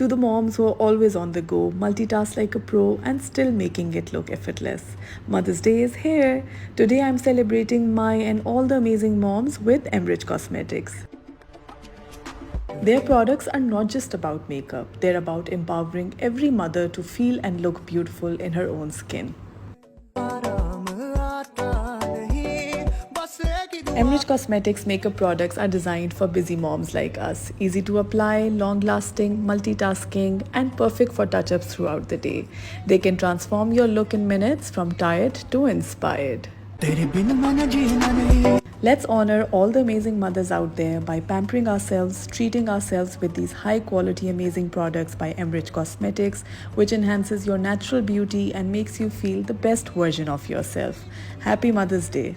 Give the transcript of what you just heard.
To the moms who are always on the go, multitask like a pro, and still making it look effortless, Mother's Day is here. Today I'm celebrating my and all the amazing moms with Amrij Cosmetics. Their products are not just about makeup, they're about empowering every mother to feel and look beautiful in her own skin. Amrij Cosmetics makeup products are designed for busy moms like us. Easy to apply, long-lasting, multitasking, and perfect for touch-ups throughout the day. They can transform your look in minutes from tired to inspired. Let's honor all the amazing mothers out there by pampering ourselves, treating ourselves with these high-quality amazing products by Amrij Cosmetics, which enhances your natural beauty and makes you feel the best version of yourself. Happy Mother's Day!